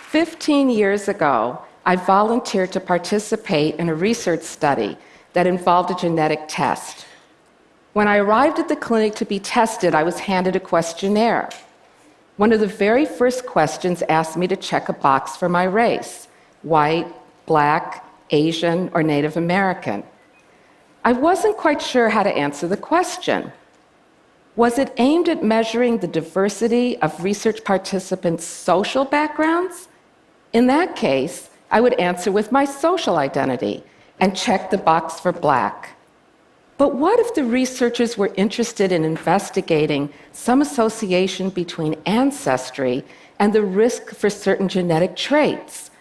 15 years ago, I volunteered to participate in a research study that involved a genetic test. When I arrived at the clinic to be tested, I was handed a questionnaire. One of the very first questions asked me to check a box for my race: white, black, Asian, or Native American. I wasn't quite sure how to answer the question. Was it aimed at measuring the diversity of research participants' social backgrounds? In that case, I would answer with my social identity and check the box for black. But what if the researchers were interested in investigating some association between ancestry and the risk for certain genetic traits?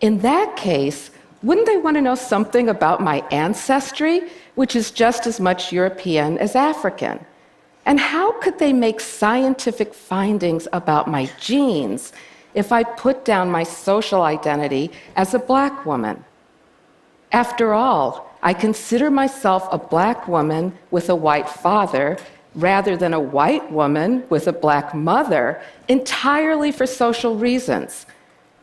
In that case, wouldn't they want to know something about my ancestry, which is just as much European as African? And how could they make scientific findings about my genes if I put down my social identity as a black woman? After all, I consider myself a black woman with a white father rather than a white woman with a black mother, entirely for social reasons.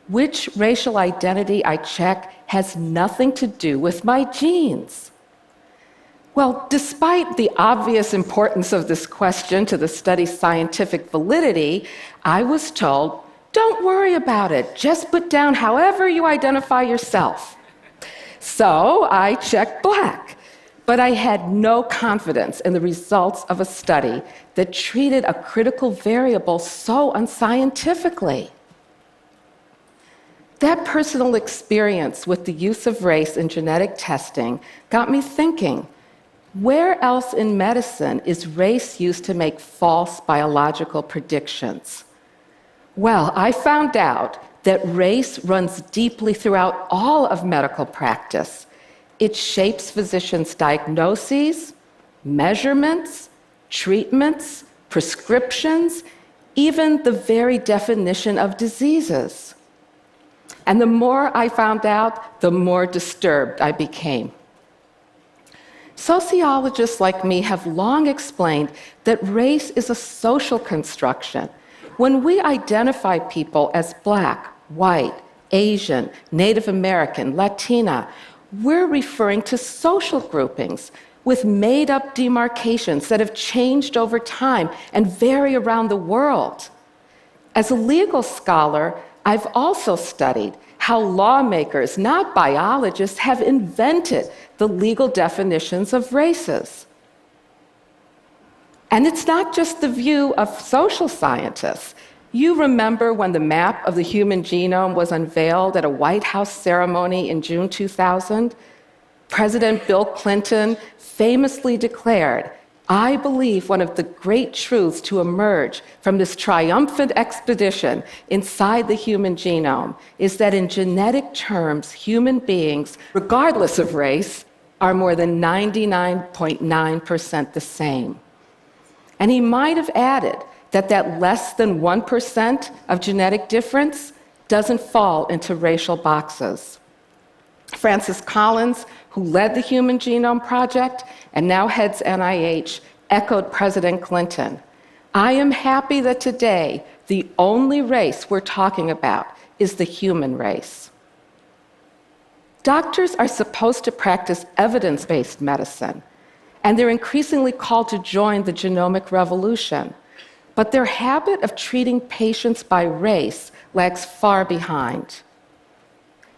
Which racial identity I check has nothing to do with my genes. Well, despite the obvious importance of this question to the study's scientific validity, I was told, don't worry about it, just put down however you identify yourself. So I checked black, but I had no confidence in the results of a study that treated a critical variable so unscientifically. That personal experience with the use of race in genetic testing got me thinking, where else in medicine is race used to make false biological predictions? Well, I found out that race runs deeply throughout all of medical practice. It shapes physicians' diagnoses, measurements, treatments, prescriptions, even the very definition of diseases. And the more I found out, the more disturbed I became. Sociologists like me have long explained that race is a social construction. When we identify people as black, white, Asian, Native American, Latina, we're referring to social groupings with made-up demarcations that have changed over time and vary around the world. As a legal scholar, I've also studied how lawmakers, not biologists, have invented the legal definitions of races. And it's not just the view of social scientists. You remember when the map of the human genome was unveiled at a White House ceremony in June 2000? President Bill Clinton famously declared, "I believe one of the great truths to emerge from this triumphant expedition inside the human genome is that in genetic terms, human beings, regardless of race, are more than 99.9% the same." And he might have added that less than 1% of genetic difference doesn't fall into racial boxes. Francis Collins, who led the Human Genome Project and now heads NIH, echoed President Clinton. "I am happy that today the only race we're talking about is the human race." Doctors are supposed to practice evidence-based medicine, and they're increasingly called to join the genomic revolution. But their habit of treating patients by race lags far behind.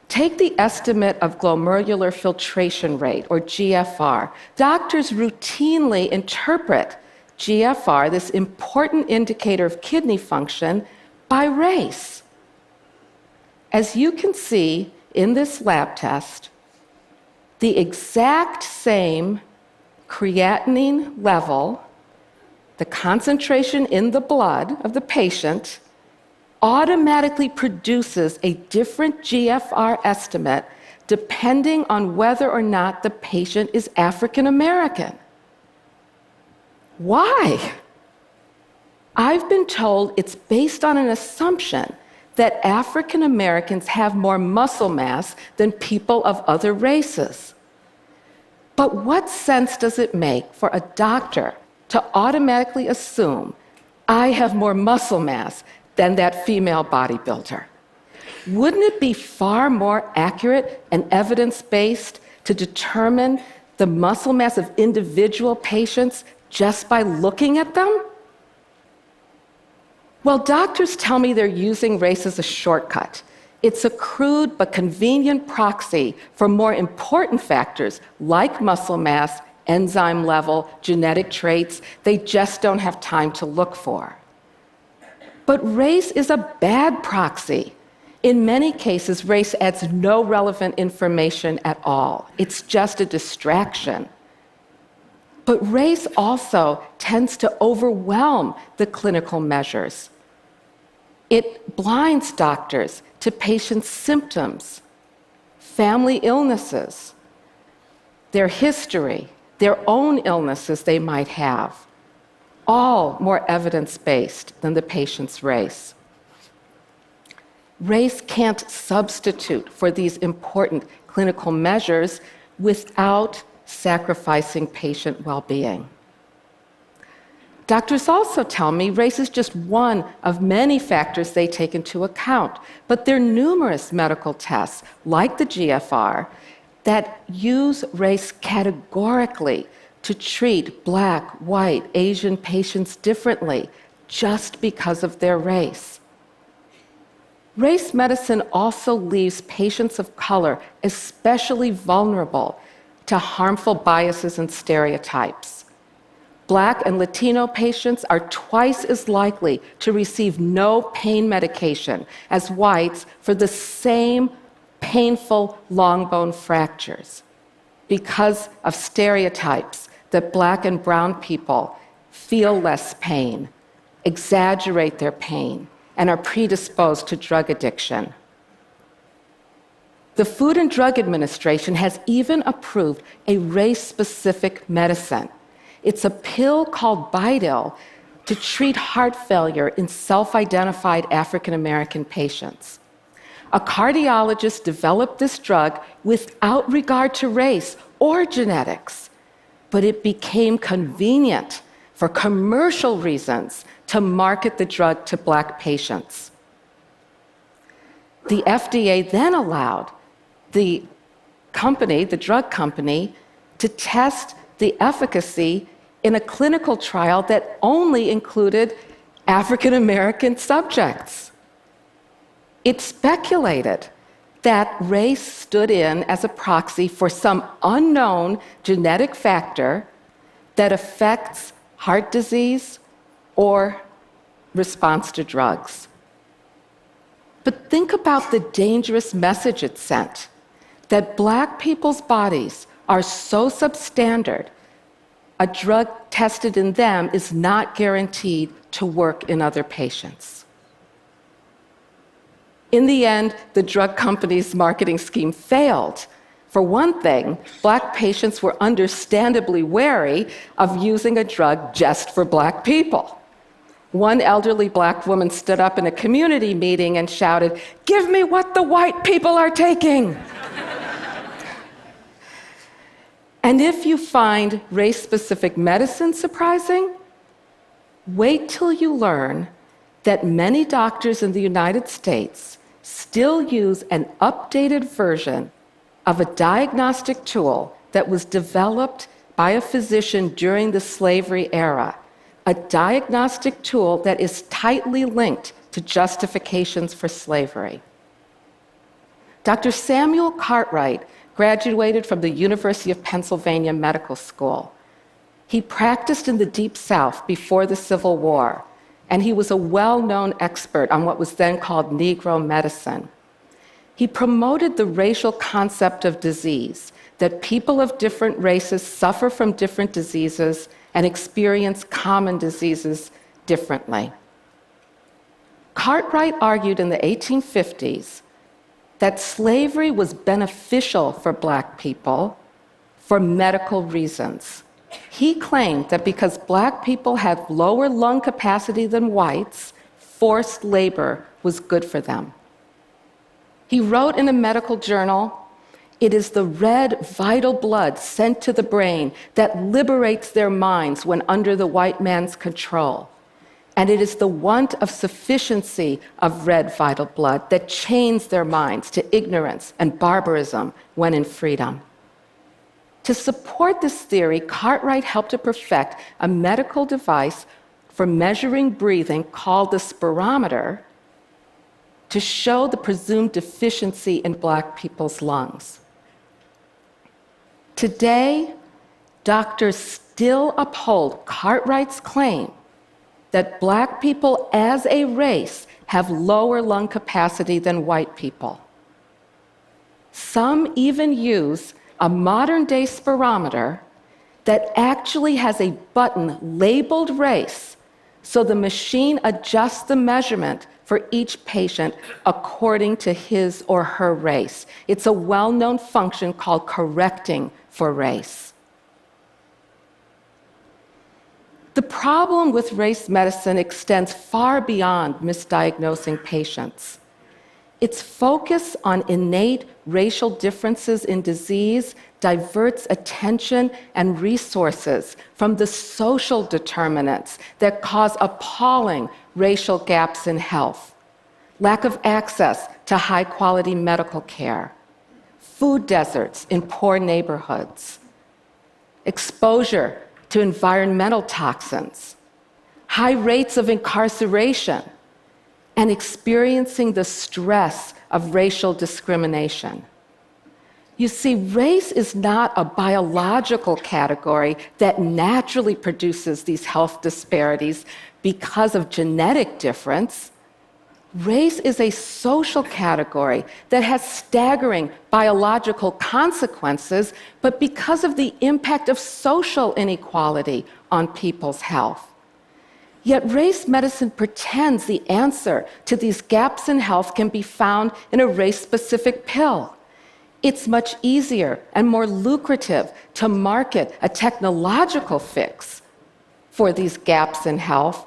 Take the estimate of glomerular filtration rate, or GFR. Doctors routinely interpret GFR, this important indicator of kidney function, by race. As you can see in this lab test, the exact same creatinine level, the concentration in the blood of the patient, automatically produces a different GFR estimate depending on whether or not the patient is African American. Why? I've been told it's based on an assumption that African Americans have more muscle mass than people of other races. But what sense does it make for a doctor to automatically assume I have more muscle mass than that female bodybuilder? Wouldn't it be far more accurate and evidence-based to determine the muscle mass of individual patients just by looking at them? Well, doctors tell me they're using race as a shortcut. It's a crude but convenient proxy for more important factors like muscle mass, enzyme level, genetic traits they just don't have time to look for. But race is a bad proxy. In many cases, race adds no relevant information at all. It's just a distraction. But race also tends to overwhelm the clinical measures. It blinds doctors to patients' symptoms, family illnesses, their history, their own illnesses they might have, all more evidence-based than the patient's race. Race can't substitute for these important clinical measures without sacrificing patient well-being. Doctors also tell me race is just one of many factors they take into account, but there are numerous medical tests, like the GFR, that use race categorically to treat Black, white, Asian patients differently just because of their race. Race medicine also leaves patients of color especially vulnerable to harmful biases and stereotypes. Black and Latino patients are twice as likely to receive no pain medication as whites for the same painful long bone fractures because of stereotypes that Black and brown people feel less pain, exaggerate their pain, and are predisposed to drug addiction. The Food and Drug Administration has even approved a race-specific medicine. It's a pill called Bidil to treat heart failure in self-identified African American patients. A cardiologist developed this drug without regard to race or genetics, but it became convenient for commercial reasons to market the drug to Black patients. The FDA then allowed the drug company, to test the efficacy in a clinical trial that only included African American subjects. It speculated that race stood in as a proxy for some unknown genetic factor that affects heart disease or response to drugs. But think about the dangerous message it sent, that Black people's bodies are so substandard, a drug tested in them is not guaranteed to work in other patients. In the end, the drug company's marketing scheme failed. For one thing, Black patients were understandably wary of using a drug just for Black people. One elderly Black woman stood up in a community meeting and shouted, "Give me what the white people are taking!" And if you find race-specific medicine surprising, wait till you learn that many doctors in the United States still use an updated version of a diagnostic tool that was developed by a physician during the slavery era, a diagnostic tool that is tightly linked to justifications for slavery. Dr. Samuel Cartwright graduated from the University of Pennsylvania Medical School. He practiced in the Deep South before the Civil War, and he was a well-known expert on what was then called Negro medicine. He promoted the racial concept of disease, that people of different races suffer from different diseases and experience common diseases differently. Cartwright argued in the 1850s that slavery was beneficial for Black people for medical reasons. He claimed that because Black people had lower lung capacity than whites, forced labor was good for them. He wrote in a medical journal, "It is the red, vital blood sent to the brain that liberates their minds when under the white man's control. And it is the want of sufficiency of red vital blood that chains their minds to ignorance and barbarism when in freedom. To support this theory, Cartwright helped to perfect a medical device for measuring breathing called the spirometer to show the presumed deficiency in Black people's lungs. Today, doctors still uphold Cartwright's claim that Black people as a race have lower lung capacity than white people. Some even use a modern-day spirometer that actually has a button labeled race, so the machine adjusts the measurement for each patient according to his or her race. It's a well-known function called correcting for race. The problem with race medicine extends far beyond misdiagnosing patients. Its focus on innate racial differences in disease diverts attention and resources from the social determinants that cause appalling racial gaps in health: lack of access to high-quality medical care, food deserts in poor neighborhoods, exposure to environmental toxins, high rates of incarceration, and experiencing the stress of racial discrimination. You see, race is not a biological category that naturally produces these health disparities because of genetic difference. Race is a social category that has staggering biological consequences, but because of the impact of social inequality on people's health. Yet race medicine pretends the answer to these gaps in health can be found in a race-specific pill. It's much easier and more lucrative to market a technological fix for these gaps in health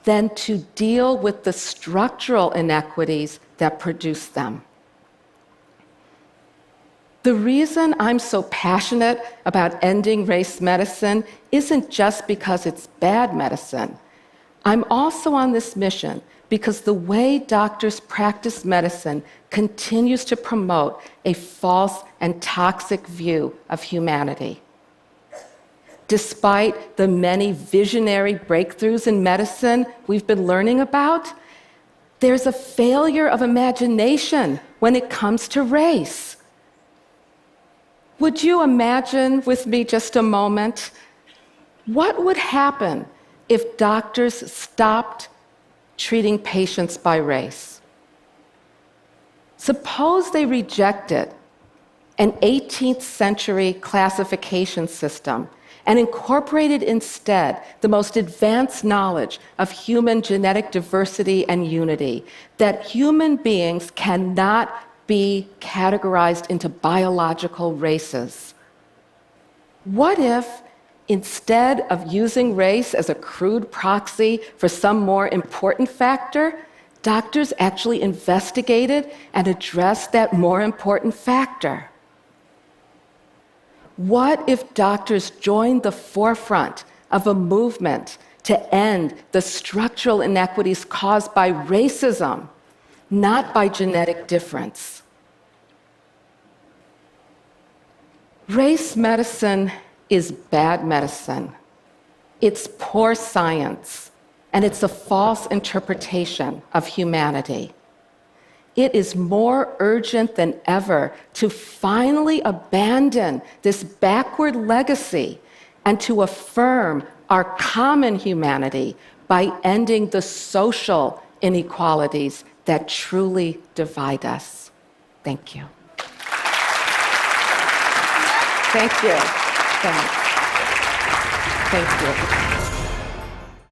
than to deal with the structural inequities that produce them. The reason I'm so passionate about ending race medicine isn't just because it's bad medicine. I'm also on this mission because the way doctors practice medicine continues to promote a false and toxic view of humanity. Despite the many visionary breakthroughs in medicine we've been learning about, there's a failure of imagination when it comes to race. Would you imagine with me just a moment, what would happen if doctors stopped treating patients by race? Suppose they rejected an 18th century classification system and incorporated instead the most advanced knowledge of human genetic diversity and unity, that human beings cannot be categorized into biological races. What if, instead of using race as a crude proxy for some more important factor, doctors actually investigated and addressed that more important factor? What if doctors joined the forefront of a movement to end the structural inequities caused by racism, not by genetic difference? Race medicine is bad medicine. It's poor science, and it's a false interpretation of humanity. It is more urgent than ever to finally abandon this backward legacy and to affirm our common humanity by ending the social inequalities that truly divide us. Thank you. Thank you. Thanks. Thank you.